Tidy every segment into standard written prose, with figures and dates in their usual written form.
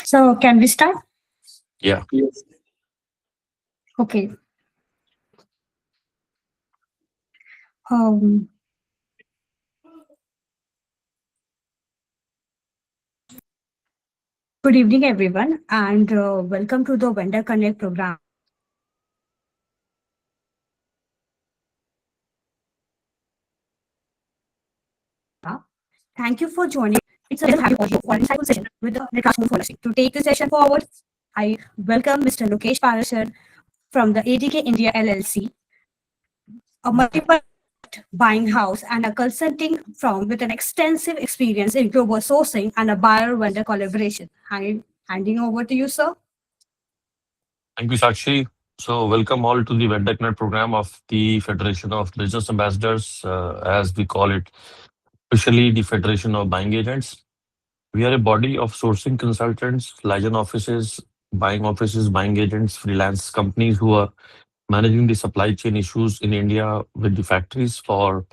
So can we start? Yeah. Okay. Um, Good evening, everyone, and welcome to the Vendor Connect program. Thank you for joining. It's a happy audio for an insightful session with the Natraj Home Furnishings. To take the session forward, I welcome Mr. Lokesh Parashar from the ADK India LLC, a multiple buying house and a consulting firm with an extensive experience in global sourcing and a buyer-vendor collaboration. Handing over to you, sir. Thank you, Sakshi. So, welcome all to the Vendor program of the Federation of Business Ambassadors, as we call it, officially the Federation of Buying Agents. We are a body of sourcing consultants, liaison offices, buying agents, freelance companies who are managing the supply chain issues in India with the factories for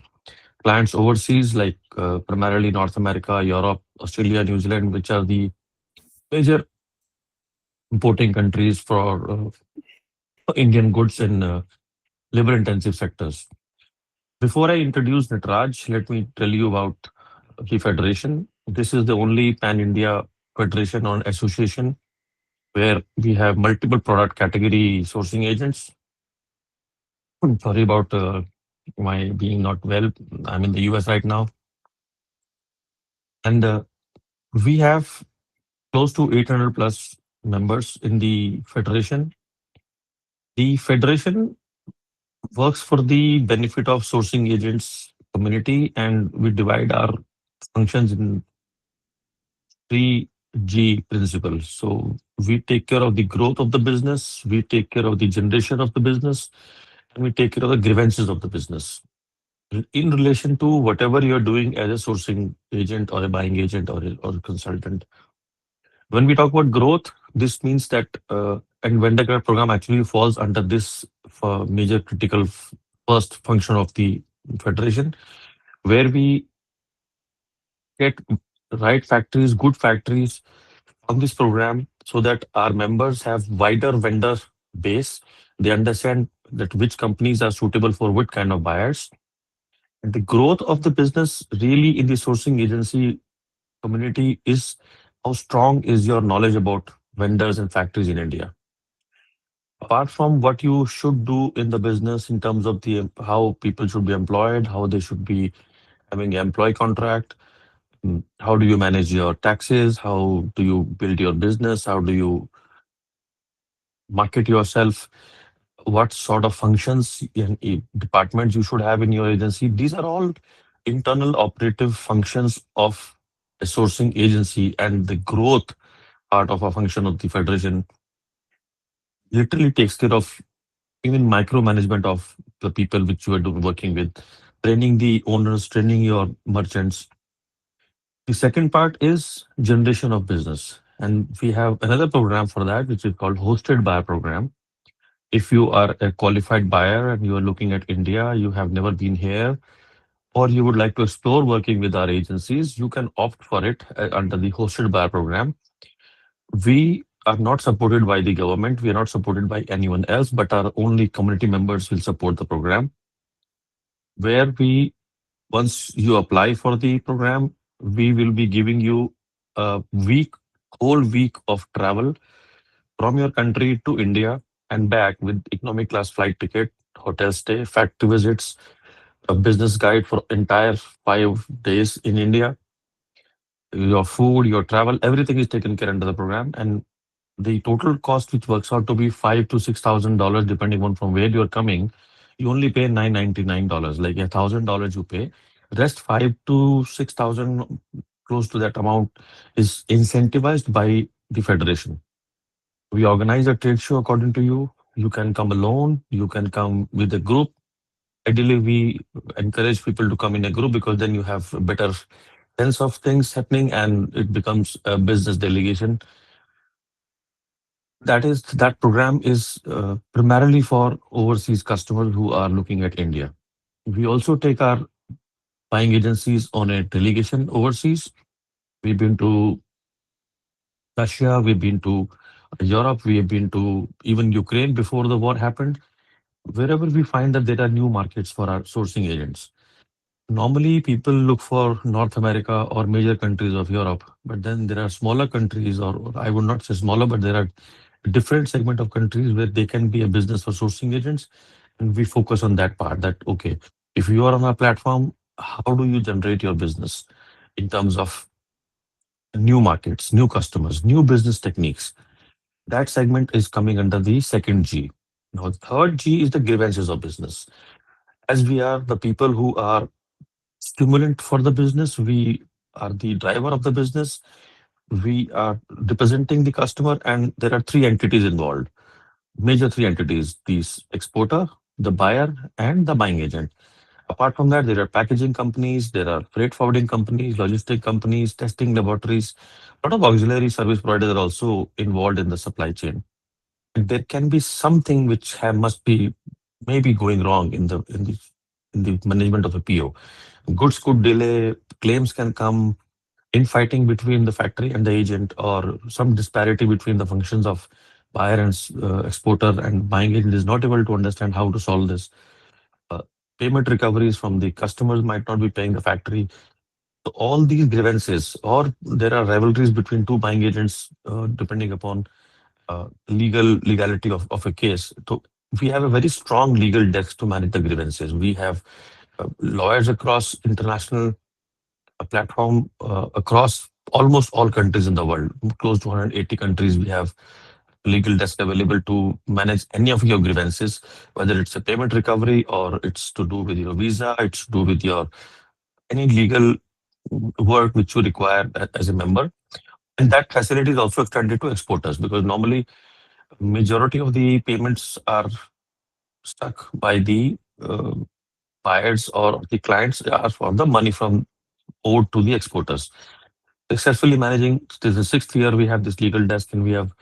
clients overseas, like primarily North America, Europe, Australia, New Zealand, which are the major importing countries for Indian goods in labor-intensive sectors. Before I introduce Natraj, let me tell you about the federation. This is the only pan-India federation or association where we have multiple product category sourcing agents. Sorry about my being not well. I'm in the US right now, and we have close to 800 plus members in the federation. The federation works for the benefit of sourcing agents community, and we divide our functions in three G principles. So we take care of the growth of the business, we take care of the generation of the business, and we take care of the grievances of the business in relation to whatever you're doing as a sourcing agent or a buying agent or a consultant. When we talk about growth, this means that and vendor credit program actually falls under this major critical first function of the federation, where we get right factories, good factories on this program so that our members have wider vendor base. They understand that which companies are suitable for what kind of buyers. And the growth of the business really in the sourcing agency community is how strong is your knowledge about vendors and factories in India. Apart from what you should do in the business in terms of the how people should be employed, how they should be having an employee contract, how do you manage your taxes, how do you build your business, how do you market yourself, what sort of functions and departments you should have in your agency. These are all internal operative functions of a sourcing agency, and the growth part of a function of the federation literally takes care of even micromanagement of the people which you are working with, training the owners, training your merchants. The second part is generation of business. And we have another program for that, which is called hosted buyer program. If you are a qualified buyer and you are looking at India, you have never been here, or you would like to explore working with our agencies, you can opt for it under the hosted buyer program. We are not supported by the government. We are not supported by anyone else, but our only community members will support the program. Where we, once you apply for the program, we will be giving you a whole week of travel from your country to India and back with economic class flight ticket, hotel stay, factory visits, a business guide for entire 5 days in India. Your food, your travel, everything is taken care under the program, and the total cost, which works out to be $5,000 to $6,000, depending on from where you're coming, you only pay $999, like $1,000 you pay. Rest 5 to 6,000, close to that amount, is incentivized by the federation. We organize a trade show according to you. You can come alone, you can come with a group. Ideally, we encourage people to come in a group because then you have a better sense of things happening and it becomes a business delegation. That program is primarily for overseas customers who are looking at India. We also take our buying agencies on a delegation overseas. We've been to Russia, we've been to Europe, we have been to even Ukraine before the war happened. Wherever we find that there are new markets for our sourcing agents. Normally, people look for North America or major countries of Europe, but then there are smaller countries, or I would not say smaller, but there are different segment of countries where they can be a business for sourcing agents, and we focus on that part. That okay, if you are on our platform, how do you generate your business in terms of new markets, new customers, new business techniques? That segment is coming under the second G. Now, third G is the grievances of business. As we are the people who are stimulant for the business, we are the driver of the business, we are representing the customer, and there are three entities involved, major three entities: the exporter, the buyer, and the buying agent. Apart from that, there are packaging companies, there are freight forwarding companies, logistic companies, testing laboratories. A lot of auxiliary service providers are also involved in the supply chain. There can be something which must be maybe going wrong in the management of a PO. Goods could delay, claims can come, infighting between the factory and the agent, or some disparity between the functions of buyer and exporter, and buying agent is not able to understand how to solve this. Uh, Payment recoveries from the customers might not be paying the factory. So all these grievances, or there are rivalries between two buying agents, depending upon legality of a case. So we have a very strong legal desk to manage the grievances. We have lawyers across international platform across almost all countries in the world. Close to 180 countries, we have legal desk available to manage any of your grievances, whether it's a payment recovery or it's to do with your visa, it's to do with your any legal work which you require as a member. And that facility is also extended to exporters, because normally majority of the payments are stuck by the buyers or the clients are for the money from owed to the exporters. Successfully managing, this is the sixth year we have this legal desk, and we have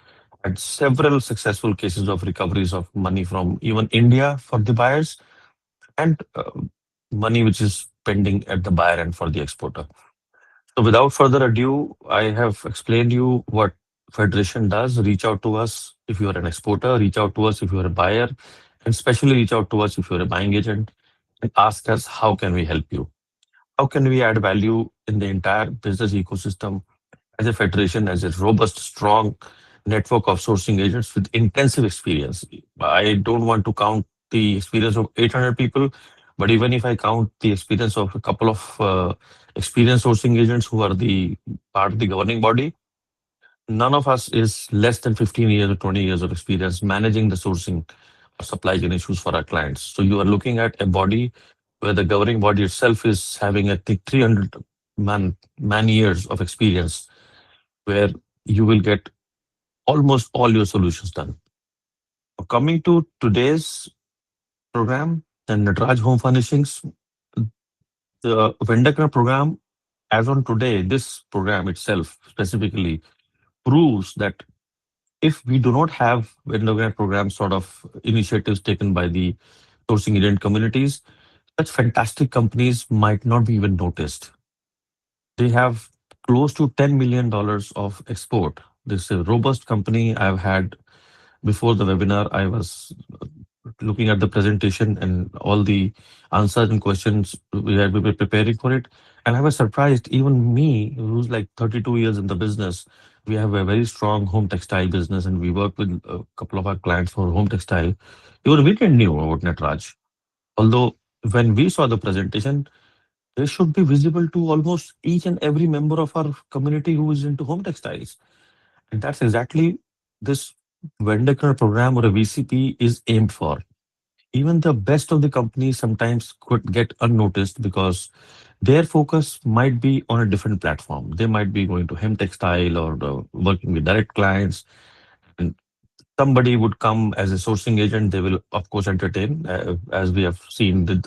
had several successful cases of recoveries of money from even India for the buyers, and money which is pending at the buyer end for the exporter. So without further ado, I have explained you what Federation does. Reach out to us if you are an exporter, reach out to us if you are a buyer, and especially reach out to us if you're a buying agent, and ask us how can we help you? How can we add value in the entire business ecosystem as a federation, as a robust, strong network of sourcing agents with intensive experience? I don't want to count the experience of 800 people, but even if I count the experience of a couple of experienced sourcing agents who are the part of the governing body, none of us is less than 15 years or 20 years of experience managing the sourcing or supply chain issues for our clients. So you are looking at a body where the governing body itself is having, I think, 300 man years of experience, where you will get almost all your solutions done. Coming to today's program, the Natraj Home Furnishings, the vendor credit program, as on today, this program itself specifically proves that if we do not have vendor credit program sort of initiatives taken by the sourcing agent communities, such fantastic companies might not be even noticed. They have close to $10 million of export. This is a robust company. I've had before the webinar, I was looking at the presentation and all the answers and questions we were preparing for it. And I was surprised, even me, who's like 32 years in the business, we have a very strong home textile business, and we work with a couple of our clients for home textile. Even we didn't knew about Netraj. Although when we saw the presentation, they should be visible to almost each and every member of our community who is into home textiles. And that's exactly this vendor credit program or a VCP is aimed for. Even the best of the companies sometimes could get unnoticed because their focus might be on a different platform. They might be going to hem textile or working with direct clients. And somebody would come as a sourcing agent. They will, of course, entertain, as we have seen with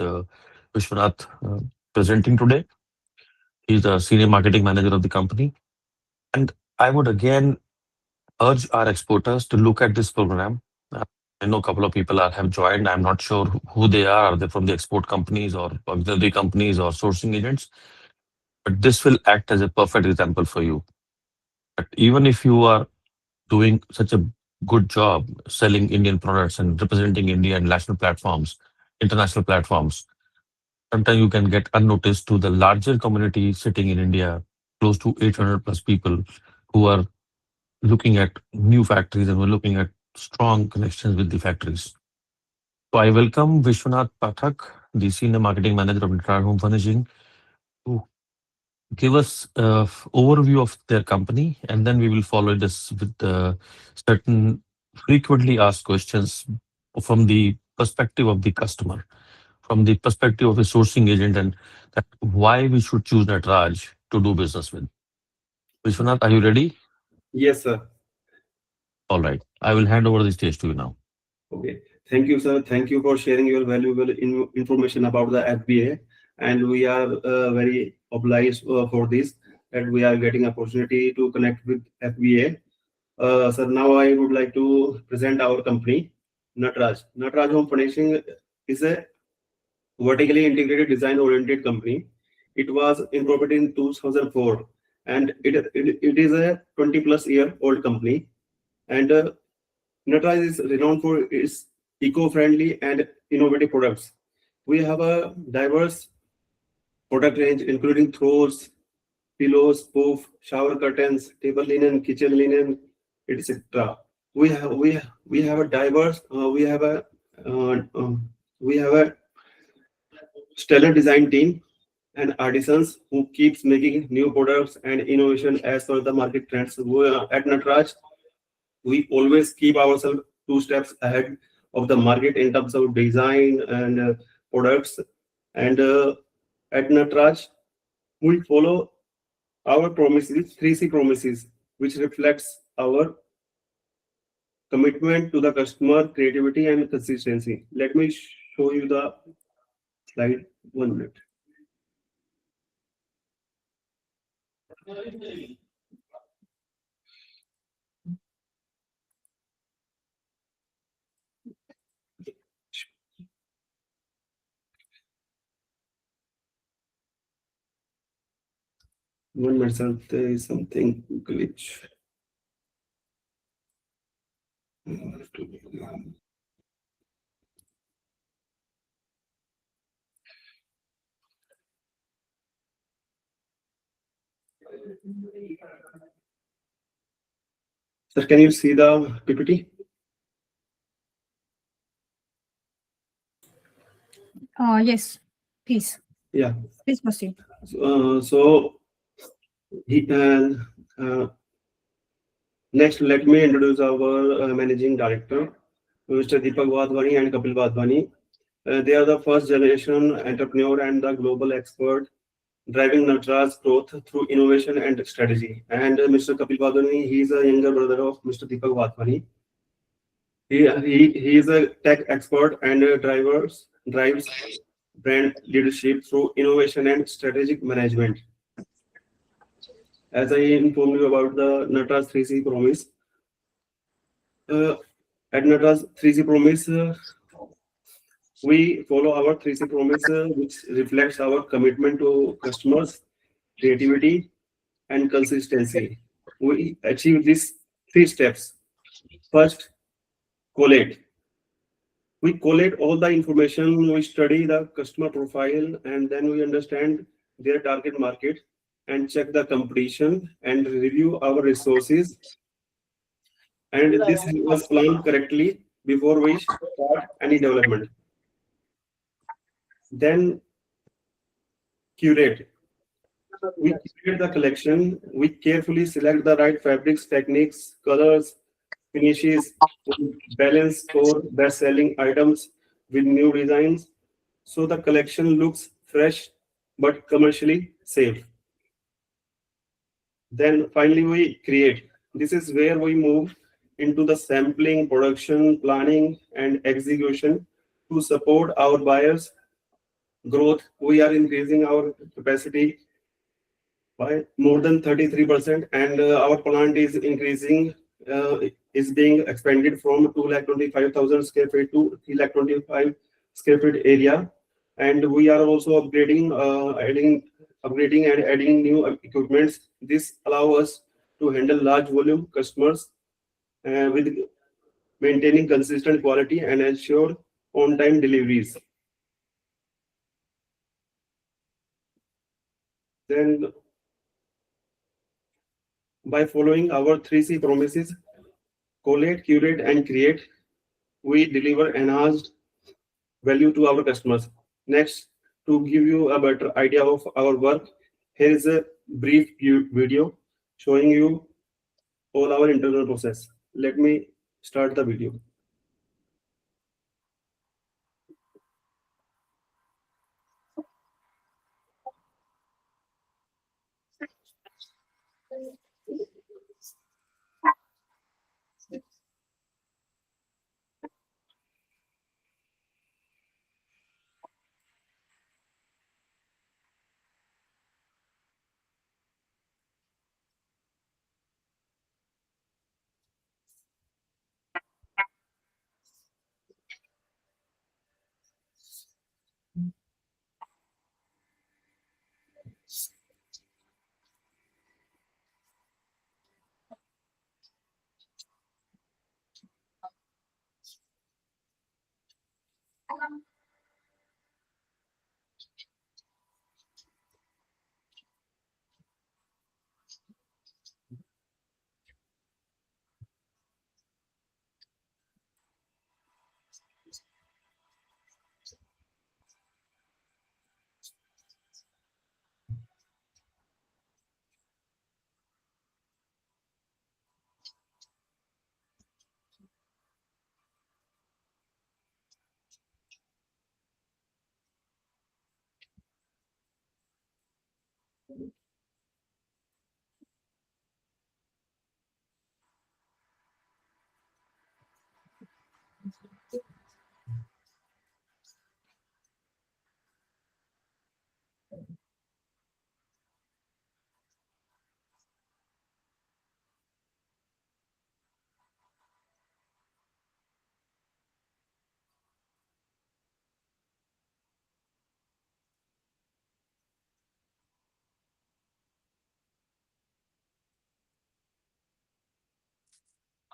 Vishwanath presenting today. He's the senior marketing manager of the company. And I would again urge our exporters to look at this program. Uh, I know a couple of people have joined. I'm not sure who they are. Are they from the export companies or auxiliary companies or sourcing agents? But this will act as a perfect example for you. But even if you are doing such a good job selling Indian products and representing India in national platforms, international platforms, sometimes you can get unnoticed to the larger community sitting in India, close to 800 plus people who are looking at new factories and we're looking at strong connections with the factories. So I welcome Vishwanath Pathak, the Senior Marketing Manager of Natraj Home Furnishing, to give us an overview of their company, and then we will follow this with certain frequently asked questions from the perspective of the customer, from the perspective of a sourcing agent, and that why we should choose Natraj to do business with. Vishwanath, are you ready? Yes, sir. All right. I will hand over the stage to you now. Okay. Thank you, sir. Thank you for sharing your valuable information about the FBA. And we are very obliged for this, that we are getting opportunity to connect with FBA. Sir, now I would like to present our company, Natraj. Natraj Home Furnishing is a vertically integrated design-oriented company. It was incorporated in 2004, and it is a 20 plus year old company. And Natraj is renowned for its eco-friendly and innovative products. We have a diverse product range, including throws, pillows, poof, shower curtains, table linen, kitchen linen, etc. We have a diverse uh, um, we have a stellar design team and artisans who keeps making new products and innovation as per the market trends. At Natraj, we always keep ourselves two steps ahead of the market in terms of design and products. And at Natraj, we follow our promises, 3C promises, which reflects our commitment to the customer, creativity, and consistency. Let me show you the slide. 1 minute. One minute, sir. There is something glitch. Sir, can you see the PPT? Yes, please. Yeah. Please proceed. So he, uh, next, let me introduce our managing director, Mr. Deepak Wadhwani and Kapil Wadhwani. They are the first generation entrepreneur and the global expert driving Natraj's growth through innovation and strategy. And Mr. Kapil Wadhwani, he is a younger brother of Mr. Deepak Wadhwani. He is a tech expert and drives brand leadership through innovation and strategic management. As I informed you about the Natraj 3C promise, uh, at Natraj 3C promise, we follow our 3C promise, which reflects our commitment to customers, creativity, and consistency. We achieve these three steps. First, collate. We collate all the information, we study the customer profile, and then we understand their target market and check the competition and review our resources. And this was planned correctly before we start any development. Then curate. We curate the collection. We carefully select the right fabrics, techniques, colors, finishes, balance for best-selling items with new designs, so the collection looks fresh but commercially safe. Then finally we create. This is where we move into the sampling, production, planning, and execution to support our buyers' growth. We are increasing our capacity by more than 33%, and our plant is increasing, is being expanded from 225,000 square feet to 325 square feet area. And we are also upgrading and adding new equipments. This allows us to handle large volume customers with maintaining consistent quality and ensure on-time deliveries. Then, by following our 3C promises, collate, curate, and create, we deliver enhanced value to our customers. Next, to give you a better idea of our work, here is a brief video showing you all our internal process. Let me start the video.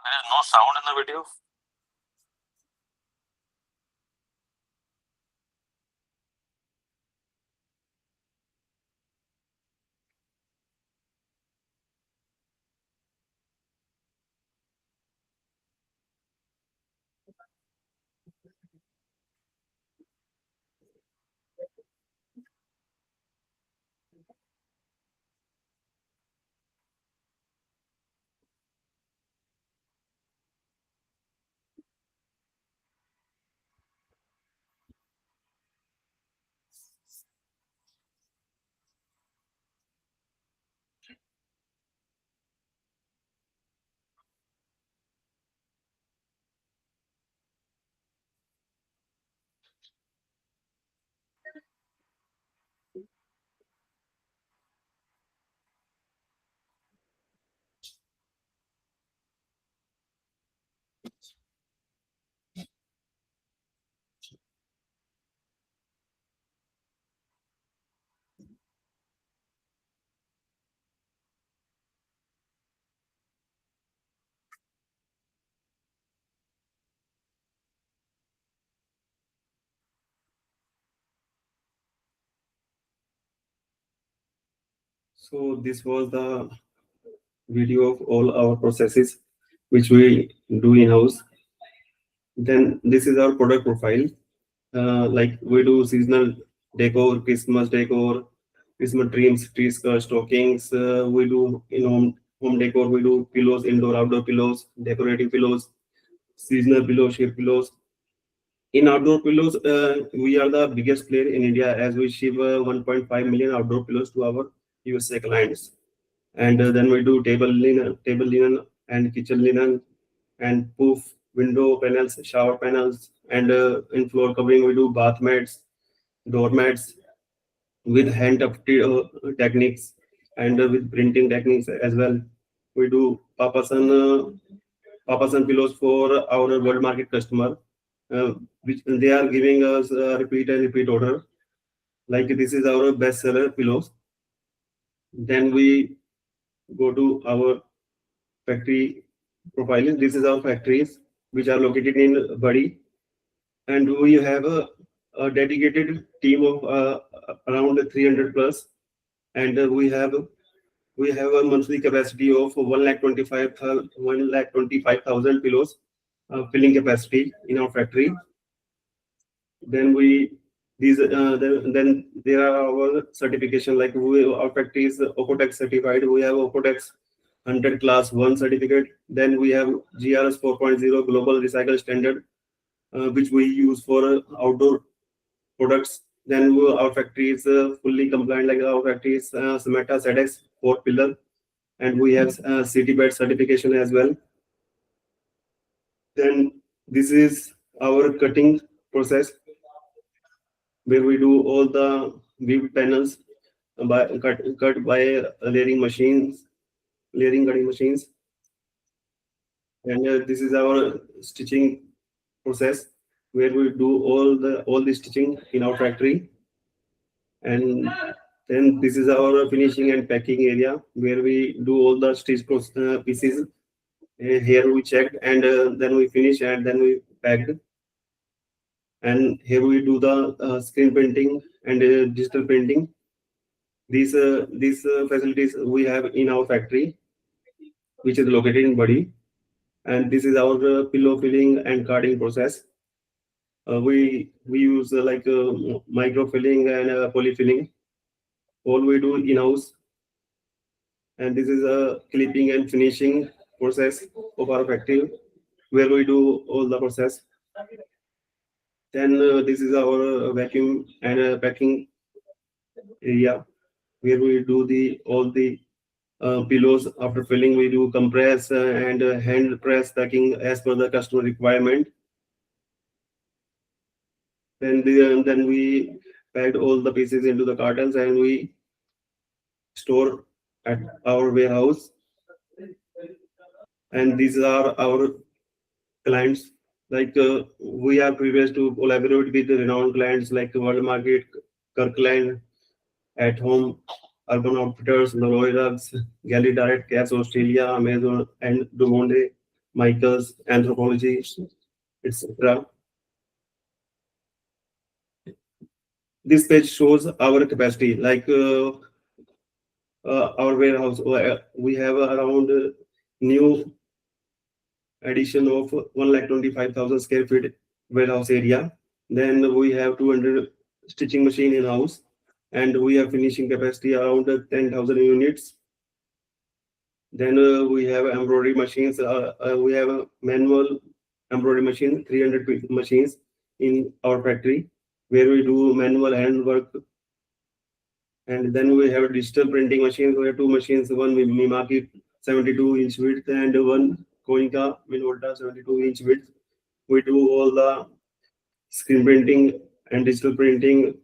There is no sound in the video. So this was the video of all our processes which we do in house. Then this is our product profile. Like we do seasonal decor, Christmas decor, Christmas dreams, trees, stockings. We do in home decor. We do pillows, indoor, outdoor pillows, decorative pillows, seasonal pillows, shape pillows. In outdoor pillows, we are the biggest player in India as we ship 1.5 million outdoor pillows to our USA clients. And then we do table linen and kitchen linen and poof, window panels, shower panels, and in floor covering we do bath mats, doormats with hand techniques and with printing techniques as well. We do papasan pillows for our world market customer, which they are giving us repeat and repeat order. Like this is our best seller pillows. Then we go to our factory profiling. This is our factories which are located in Badi, and we have a dedicated team of around 300 plus, and we have a monthly capacity of 1,25,000 pillows filling capacity in our factory. Then then there are our certification, like our factory is Ocotex certified. We have Ocotex 100 class 1 certificate. Then we have GRS 4.0 global recycle standard, which we use for outdoor products. Then our factory is fully compliant, like our factory is Sameta SEDEX 4 pillar, and we have city bed certification as well. Then this is our cutting process, where we do all the weave panels by cut by layering machines, layering cutting machines. And this is our stitching process, where we do all the stitching in our factory. And then this is our finishing and packing area, where we do all the stitch pieces. Here we checked, and then we finish, and then we packed. And here we do the screen printing and digital printing. These facilities we have in our factory, which is located in Badi. And this is our pillow filling and carding process. We use like micro filling and poly filling. All we do in house. And this is a clipping and finishing process of our factory, where we do all the process. Then this is our vacuum and packing area, where we do all the pillows. After filling, we do compress and hand press packing as per the customer requirement. Then we packed all the pieces into the cartons, and we store at our warehouse. And these are our clients. Like we are privileged to collaborate with renowned clients like World Market, Kirkland, At Home, Urban Outfitters, Leroy Rugs, Galley Direct, Cash Australia, Amazon, and Dumonde, Michaels, Anthropology, etc. This page shows our capacity, like our warehouse. We have around new addition of 1,25,000 square feet warehouse area. Then we have 200 stitching machine in house, and we have finishing capacity around 10,000 units. Then we have embroidery machines. We have a manual embroidery machine, 300 machines in our factory, where we do manual handwork. And then we have digital printing machines. We have two machines, one Mimaki 72-inch width and one Konica Minolta 72-inch width. We do all the screen printing and digital printing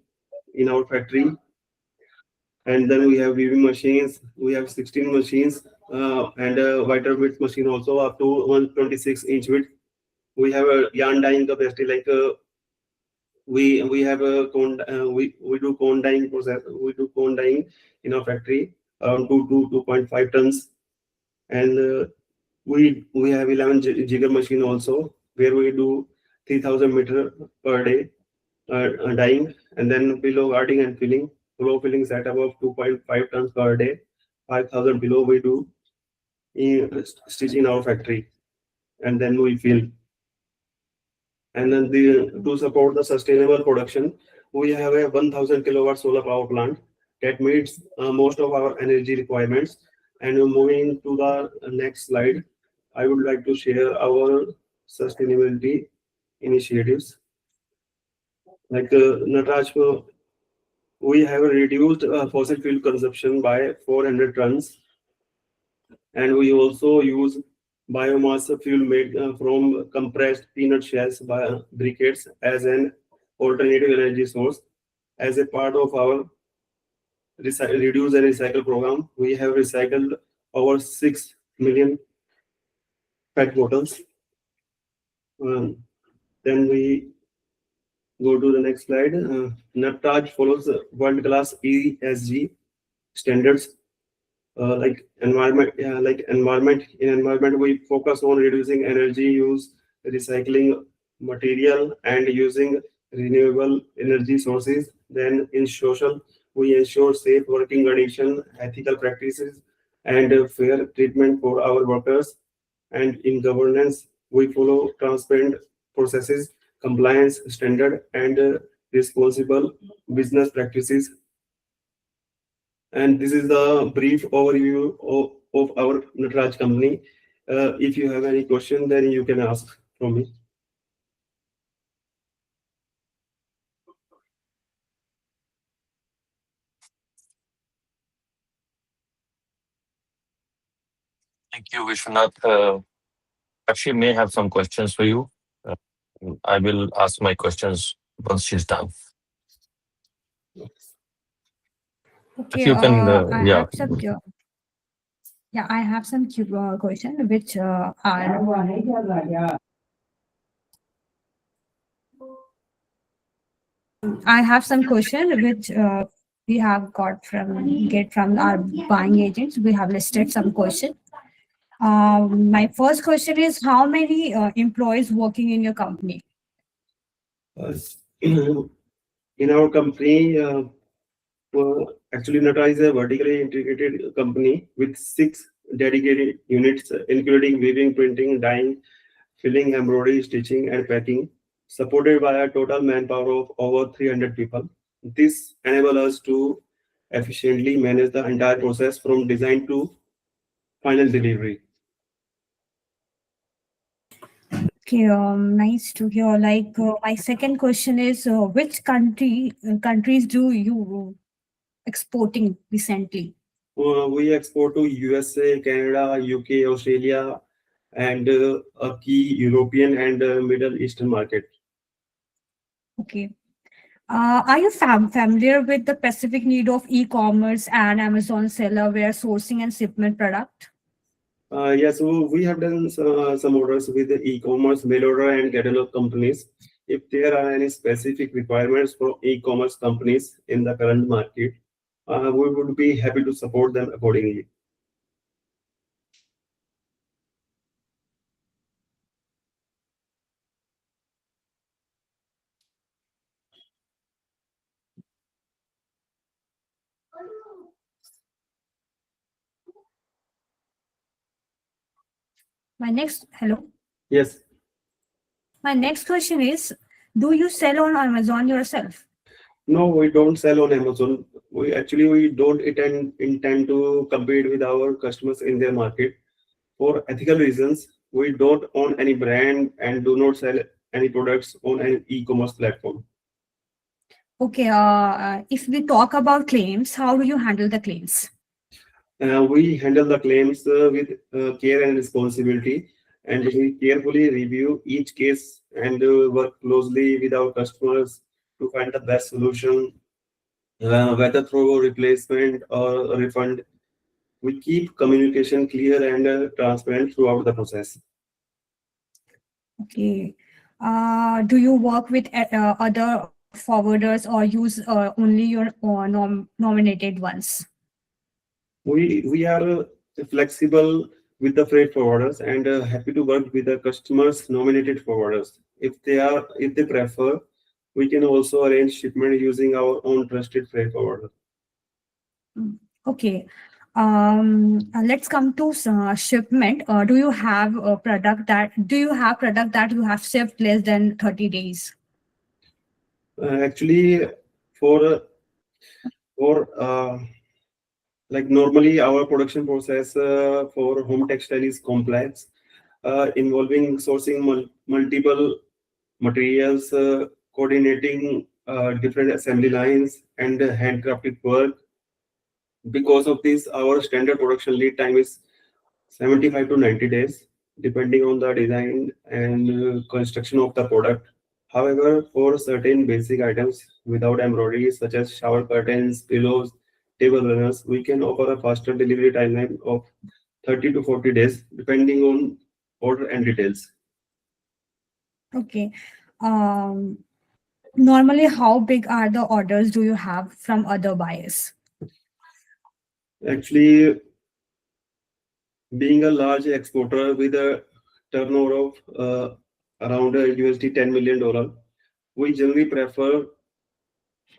in our factory. And then we have weaving machines. We have 16 machines and a wider width machine also, up to 126-inch width. We have a yarn dyeing capacity, like we have a cone. We do cone dyeing process. We do cone dyeing in our factory around 2 to 2.5 tons. And we have 11 jigger machine also, where we do 3,000 meter per day dyeing. And then pillow guarding and filling. Pillow filling set above 2.5 tons per day. 5,000 pillow we do stitch in our factory, and then we fill. And then to support the sustainable production, we have a 1,000 kilowatt solar power plant that meets most of our energy requirements. And moving to the next slide, I would like to share our sustainability initiatives. Like Natraj, we have reduced fossil fuel consumption by 400 tons, and we also use biomass fuel made from compressed peanut shells by briquettes as an alternative energy source. As a part of our reduce and recycle program, we have recycled over 6 million PET bottles. Then we go to the next slide. Natraj follows world-class ESG standards. In environment, we focus on reducing energy use, recycling material, and using renewable energy sources. Then in social, we ensure safe working conditions, ethical practices, and fair treatment for our workers. And in governance, we follow transparent processes, compliance standard, and responsible business practices. And this is the brief overview of our Natraj company. If you have any question, then you can ask from me. Thank you, Vishwanath. Actually, may have some questions for you. Uh, I will ask my questions once she's done. If Okay, you can, I yeah. have some yeah, I have some question which are I have some question which we have got from get from our buying agents. We have listed some question. My first question is how many employees working in your company? Uh, in our company, actually, Natra is a vertically integrated company with 6 dedicated units, including weaving, printing, dyeing, filling, embroidery, stitching, and packing, supported by a total manpower of over 300 people. This enables us to efficiently manage the entire process from design to final delivery. Okay, nice to hear. Like my second question is, which countries do you exporting recently? We export to USA, Canada, UK, Australia, and a key European and Middle Eastern market. Okay. Are you familiar with the specific need of e-commerce and Amazon seller where sourcing and shipment product? Yes, so we have done some orders with the e-commerce, mail order, and catalog companies. If there are any specific requirements for e-commerce companies in the current market, we would be happy to support them accordingly. Hello. Yes. My next question is, do you sell on Amazon yourself? No, we don't sell on Amazon. We don't intend to compete with our customers in their market. For ethical reasons, we don't own any brand and do not sell any products on an e-commerce platform. Okay, if we talk about claims, how do you handle the claims? We handle the claims with care and responsibility, and we carefully review each case and work closely with our customers to find the best solution, whether through replacement or a refund. We keep communication clear and transparent throughout the process. Okay. Do you work with other forwarders or use only your nominated ones? We are flexible with the freight forwarders and happy to work with the customers nominated forwarders. If they prefer, we can also arrange shipment using our own trusted freight forwarder. Okay. Let's come to shipment. Do you have product that you have shipped less than 30 days? Actually, for for like normally our production process for home textile is complex, involving sourcing multiple materials, coordinating different assembly lines, and handcrafted work. Because of this, our standard production lead time is 75 to 90 days, depending on the design and construction of the product. However, for certain basic items without embroidery, such as shower curtains, pillows, table runners, we can offer a faster delivery timeline of 30 to 40 days, depending on order and details. Okay. Um, Normally, how big are the orders do you have from other buyers? Actually, Being a large exporter with a turnover of around USD $10 million, we generally prefer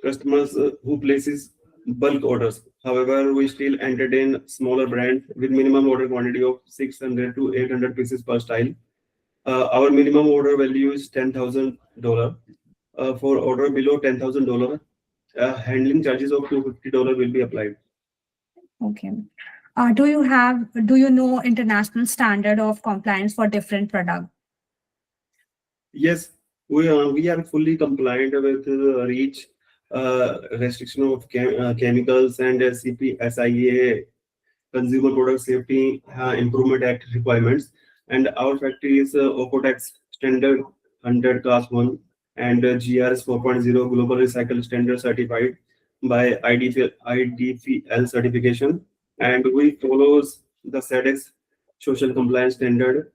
customers who places bulk orders. However, we still entertain smaller brands with minimum order quantity of 600 to 800 pieces per style. Our minimum order value is $10,000. For order below $10,000, handling charges of $250 will be applied. Okay. Do you know international standard of compliance for different product? Yes, we are fully compliant with REACH, restriction of chemicals, and SIA, Consumer Product Safety Improvement Act requirements. And our factory is Ocotex Standard 100 Class 1 and GRS 4.0 Global Recycle Standard certified by IDFL certification. And we follows the SEDEX social compliance standard,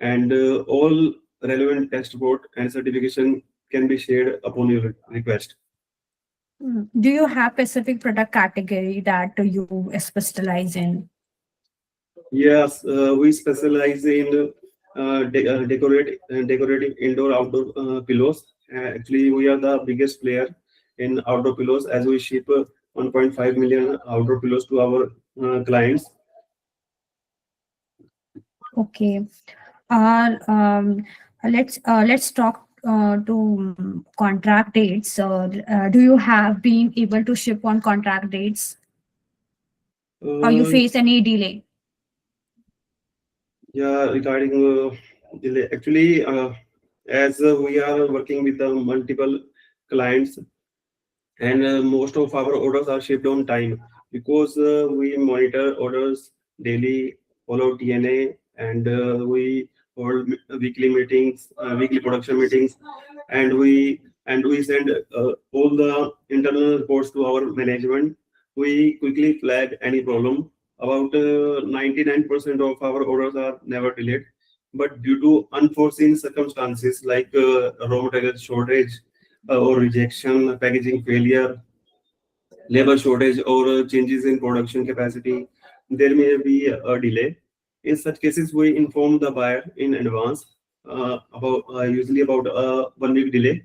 and all relevant test report and certification can be shared upon your request. Do you have specific product category that you specialize in? Yes, we specialize in decorative indoor outdoor pillows. Actually, we are the biggest player in outdoor pillows as we ship 1.5 million outdoor pillows to our clients. Okay. Let's talk to contract dates. Do you have been able to ship on contract dates, or you Uh, face any delay? yeah, regarding delay, actually, as we are working with multiple clients, and most of our orders are shipped on time because we monitor orders daily, follow TNA, and we hold weekly meetings, weekly production meetings, and we send all the internal reports to our management. We quickly flag any problem. About 99% of our orders are never delayed, but due to unforeseen circumstances like raw material shortage or rejection, packaging failure, labor shortage, or changes in production capacity, there may be a delay. In such cases, we inform the buyer in advance, about usually about a 1 week delay,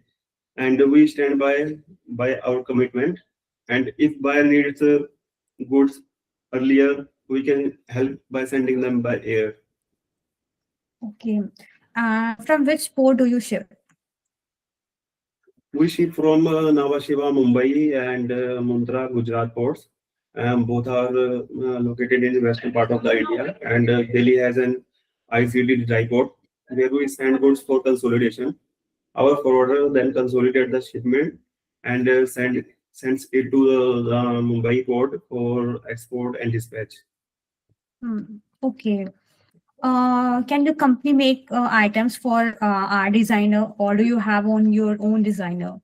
and we stand by our commitment. And if buyer needs goods earlier, we can help by sending them by air. Okay. From which port do you ship? We ship from Nhava Sheva, Mumbai, and Mundra, Gujarat ports. Both are located in the western part of the India, and Delhi has an ICD dry port where we send goods for consolidation. Our forwarder then consolidate the shipment and sends it to the Mumbai port for export and dispatch. Okay. Can the company make items for our designer, or do you have on your own designer?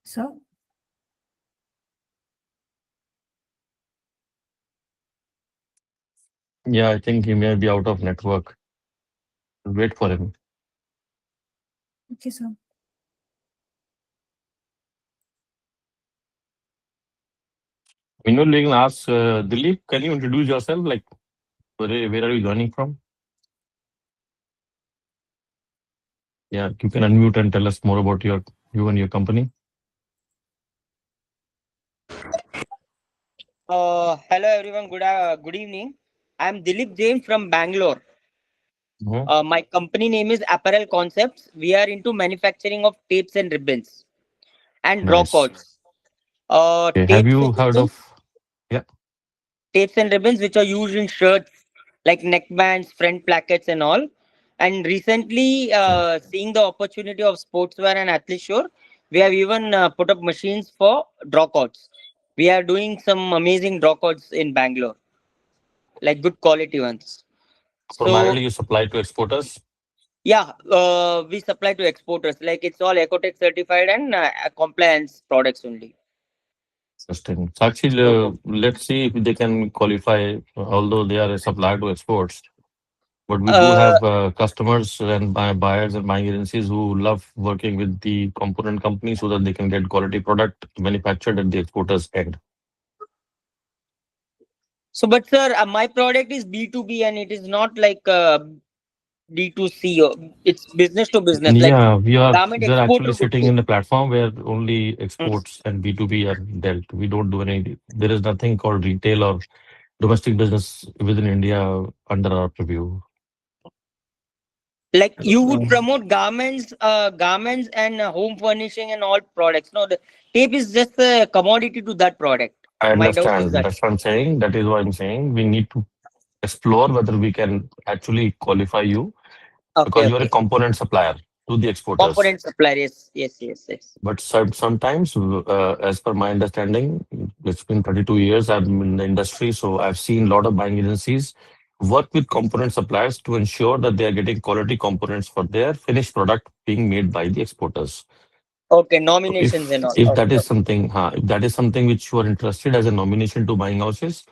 So, Yeah, I think he may be out of network. Wait for him. okay, so Meanwhile, we can ask Dilip, can you introduce yourself? Like, where are you joining from? Yeah, you can unmute and tell us more about you and your company. Hello everyone. Good evening. I'm Dilip Jain from Bangalore. Mhm. My company name is Apparel Concepts. We are into manufacturing of tapes and ribbons and draw Nice. cords. Okay, have Tapes and you heard ribbons, of? Yeah. tapes and ribbons which are used in shirts like neckbands, front plackets, and all. And recently, Mm. seeing the opportunity of sportswear and athleisure, we have even put up machines for draw cords. We are doing some amazing draw cords in Bangalore, like good quality ones. So Primarily, you supply to exporters. yeah, we supply to exporters. Like it's all Ecotech certified and compliance products only. Interesting. Sakshi, let's see if they can qualify, although they are a supplier to exports. But we do Uh, have customers and buyers and buying agencies who love working with the component company so that they can get quality product manufactured at the exporter's end. so, but sir, my product is B2B and it is not like D2C. It's business to business, like Yeah, garment we are actually exporter to sitting in a platform where only exports and B2B are dealt. We don't do any, there is nothing called retail or domestic business within India under our purview. like you would Uh, promote garments and home furnishing and all products. No, the tape is just a commodity to that product. I My doubt is understand. that. That's what I'm saying. That is why I'm saying we need to explore whether we can actually qualify you Okay, because you're a okay. component supplier to the exporters. Component supplier, yes, yes, yes, yes. But sometimes, as per my understanding, it's been 32 years I've been in the industry, so I've seen a lot of buying agencies work with component suppliers to ensure that they are getting quality components for their finished product being made by the exporters. Okay, So nominations and all. if that Okay, is okay. something, if that is something which you are interested as a nomination to buying houses,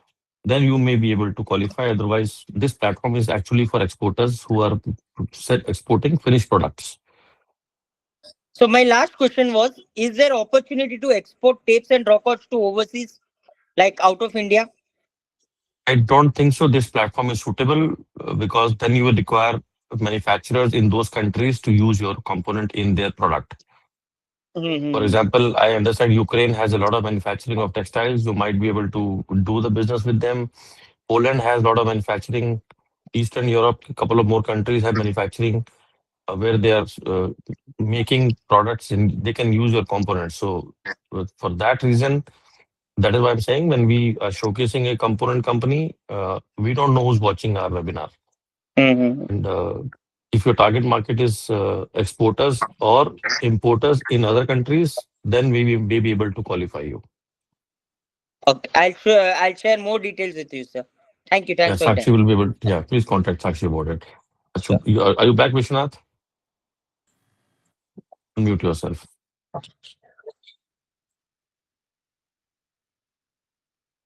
then you may be able to qualify. Otherwise, this platform is actually for exporters who are exporting finished products. So my last question was: is there opportunity to export tapes and records to overseas, like out of India? I don't think so. This platform is suitable because then you will require manufacturers in those countries to use your component in their product. For Mm-hmm. example, I understand Ukraine has a lot of manufacturing of textiles. You might be able to do the business with them. Poland has a lot of manufacturing. Eastern Europe, a couple of more countries have manufacturing where they are making products and they can use your components. So for that reason, that is why I'm saying when we are showcasing a component company, we don't know who's watching our webinar. Mm-hmm. And if your target market is exporters or importers in other countries, then we may be able to qualify you. Okay, I'll share more details with you, sir. Thank you. Yeah, Thanks for your time. Sakshi will be able. Yeah, please contact Sakshi about it. Sure. Are you back, Vishwanath? Unmute yourself.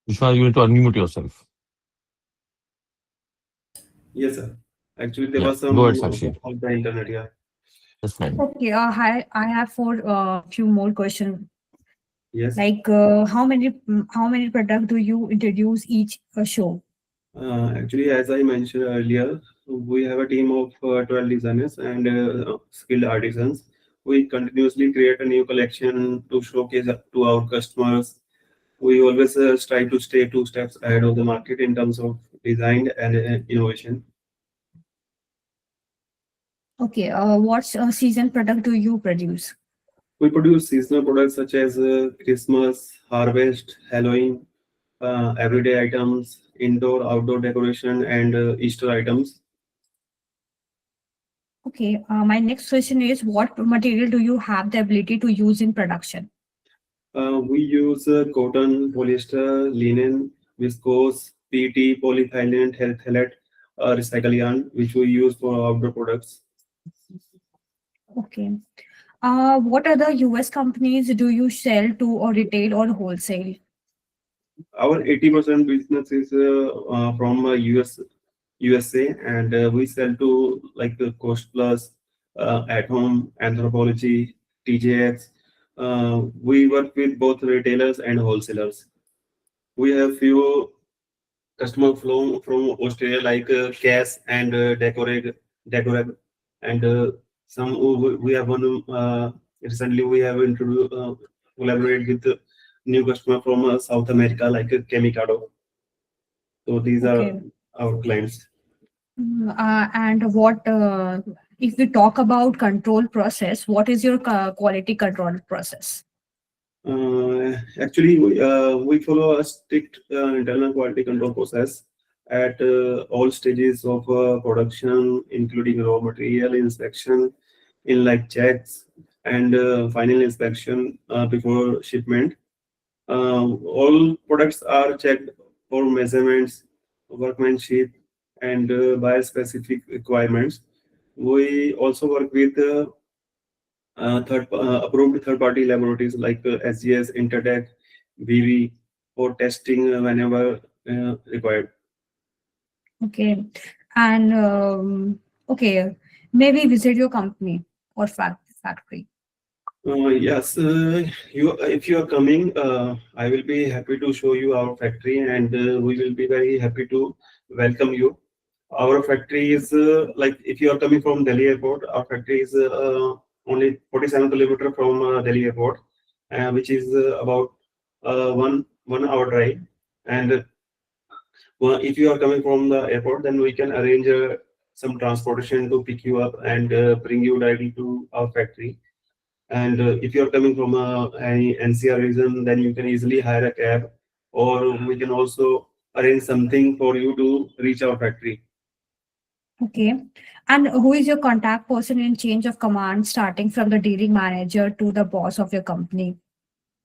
Vishwanath, you need to unmute yourself. yes, sir. Actually, there Yeah, was go ahead, some Sakshi. of the internet. Yeah. That's fine. Okay, I have for few more questions. Yes. Like, how many product do you introduce each show? Actually, as I mentioned earlier, we have a team of 12 designers and skilled artisans. We continuously create a new collection to showcase to our customers. We always strive to stay 2 steps ahead of the market in terms of design and innovation. Okay, what season product do you produce? We produce seasonal products such as Christmas, harvest, Halloween, everyday items, indoor, outdoor decoration, and Easter items. Okay, my next question is what material do you have the ability to use in production? We use cotton, polyester, linen, viscose, PT, polyethylene, terephthalate, recycle yarn, which we use for outdoor products. Okay. What other US companies do you sell to or retail or wholesale? Our 80% business is from USA, and we sell to like Cost Plus, At Home, Anthropology, TJX. We work with both retailers and wholesalers. We have few customer flow from Australia like Cass and Decoreg, and some we have one recently we have introduced collaborated with new customer from South America like Chemicado. So these are Okay. our clients. And what if we talk about control process, what is your quality control process? Actually, we follow a strict internal quality control process at all stages of production, including raw material inspection, in like checks, and final inspection before shipment. All products are checked for measurements, workmanship, and by specific requirements. We also work with approved third-party laboratories like SGS, Intertech, BV for testing whenever required. Okay. And okay, maybe visit your company or factory. Yes, if you are coming, I will be happy to show you our factory, and we will be very happy to welcome you. Our factory is like if you are coming from Delhi Airport, our factory is only 47 kilometer from Delhi Airport, which is about one hour drive. And if you are coming from the airport, then we can arrange some transportation to pick you up and bring you directly to our factory. And if you are coming from any NCR region, then you can easily hire a cab, or we can also arrange something for you to reach our factory. Okay. And who is your contact person in change of command, starting from the dealing manager to the boss of your company?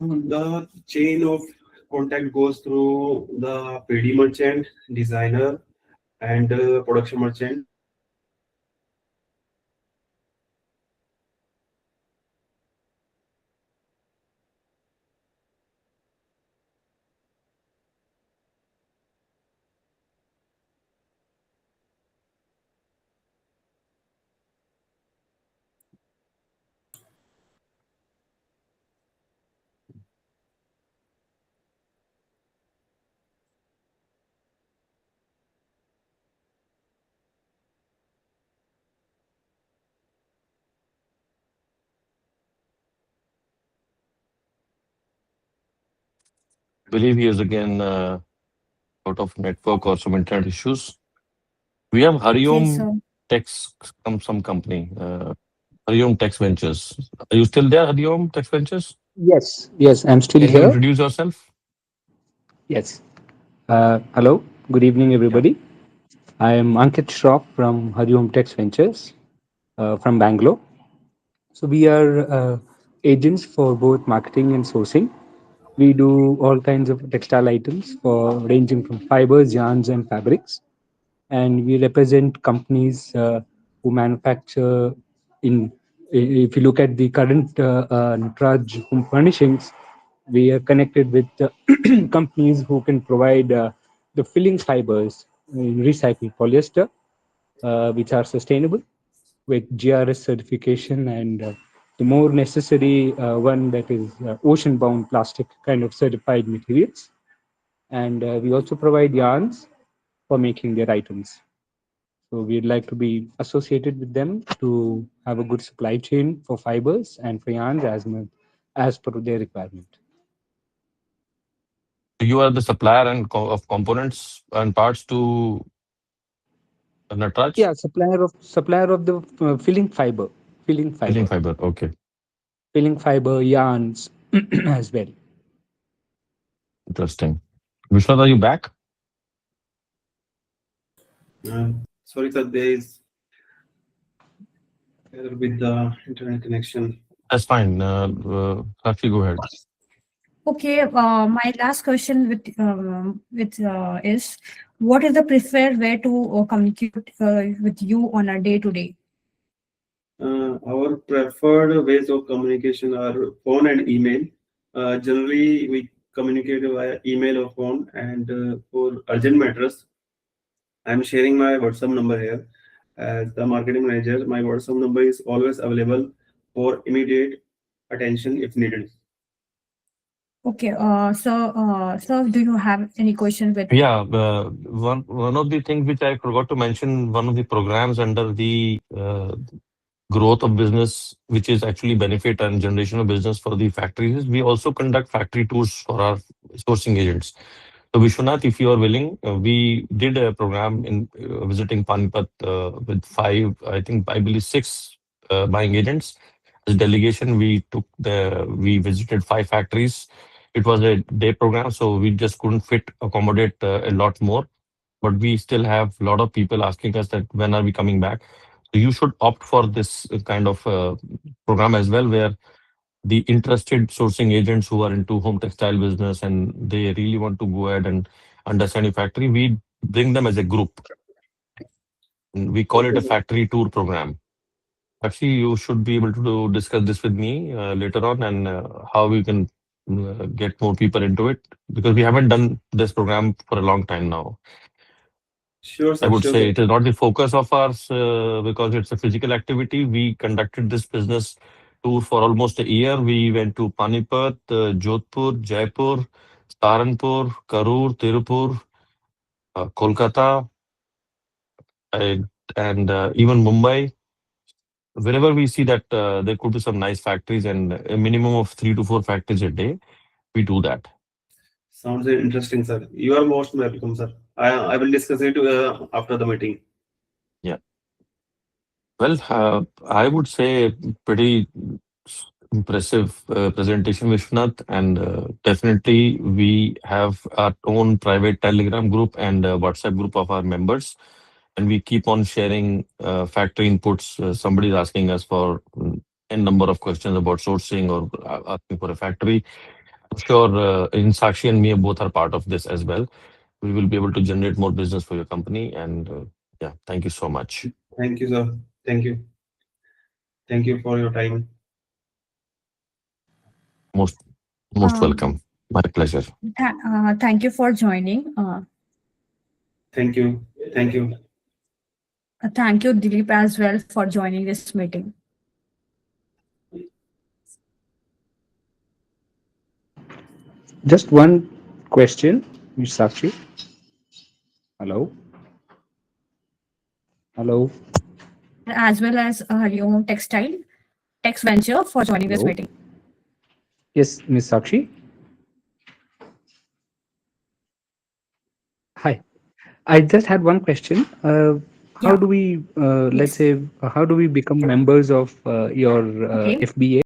The chain of contact goes through the PD merchant, designer, and production merchant. Believe he is again out of network or some internet issues. We have Okay, Hariom so Tex, some company, Hariom Tex Ventures. Are you still there, Hariom Tex Ventures? Yes, yes, I'm still Can you here. introduce yourself? Yes. Hello, good evening, Yeah. everybody. I am Ankit Shroff from Hariom Tex Ventures from Bangalore. So, we are agents for both marketing and sourcing. We do all kinds of textile items for ranging from fibers, yarns, and fabrics. And we represent companies who manufacture in. If you look at the current Natraj Home Furnishings, we are connected with companies who can provide the filling fibers in recycled polyester, which are sustainable with GRS certification, and the more necessary one that is ocean bound plastic kind of certified materials. And we also provide yarns for making their items. So we'd like to be associated with them to have a good supply chain for fibers and for yarns as per their requirement. You are the supplier and of components and parts to Natraj? Yeah, supplier of the filling Filling fiber, fiber. Okay. filling fiber yarns as well. Interesting. Vishwanath, are you back? Sorry, sir, there is error with the internet connection. That's fine. Sakshi, go ahead. okay, my last question with is, what is the preferred way to communicate with you on a day to day? Our preferred ways of communication are phone and email. Generally, we communicate via email or phone, and for urgent matters, I'm sharing my WhatsApp number here. As the marketing manager, my WhatsApp number is always available for immediate attention if needed. Okay, so do you have any question with? Yeah, one of the things which I forgot to mention, one of the programs under the growth of business, which is actually benefit and generation of business for the factories, is we also conduct factory tours for our sourcing agents. So Vishwanath, if you are willing, we did a program in visiting Panipat with five, I believe six buying agents. As a delegation, we visited five factories. It was a day program, so we just couldn't accommodate a lot more. But we still have a lot of people asking us that when are we coming back? So you should opt for this kind of program as well, where the interested sourcing agents who are into home textile business and they really want to go ahead and understand your factory, we bring them as a group. We call it a factory tour program. Actually, you should be able to discuss this with me later on, and how we can get more people into it, because we haven't done this program for a long time now. Sure, I sir. would Sure, say sir. it is not the focus of ours because it's a physical activity. We conducted this business tour for almost a year. We went to Panipat, Jodhpur, Jaipur, Saharanpur, Karur, Tirupur, Kolkata, and, and even Mumbai. Wherever we see that there could be some nice factories and a minimum of 3 to 4 factories a day, we do that. Sounds interesting, sir. You are most welcome, sir. I will discuss it after the meeting. Yeah. Well, I would say pretty impressive presentation, Vishwanath, and definitely we have our own private Telegram group and WhatsApp group of our members, and we keep on sharing factory inputs. Somebody is asking us for a number of questions about sourcing or asking for a factory. I'm sure in Sakshi and me both are part of this as well. We will be able to generate more business for your company, and yeah, thank you so much. Thank you, sir. Thank you. Thank you for your time. Most most Um, welcome. My pleasure. Thank you for joining. Thank you. Thank you. Thank you, Dilip, as well for joining this meeting. Just one question, Ms. Sakshi. Hello? Hello? As well as Hariom Textile Text Venture for joining this Hello? meeting. Yes, Ms. Sakshi. Hi. I just had one question. How Yeah. do we, let's Yes. say, how do we become members of your Okay. FBA?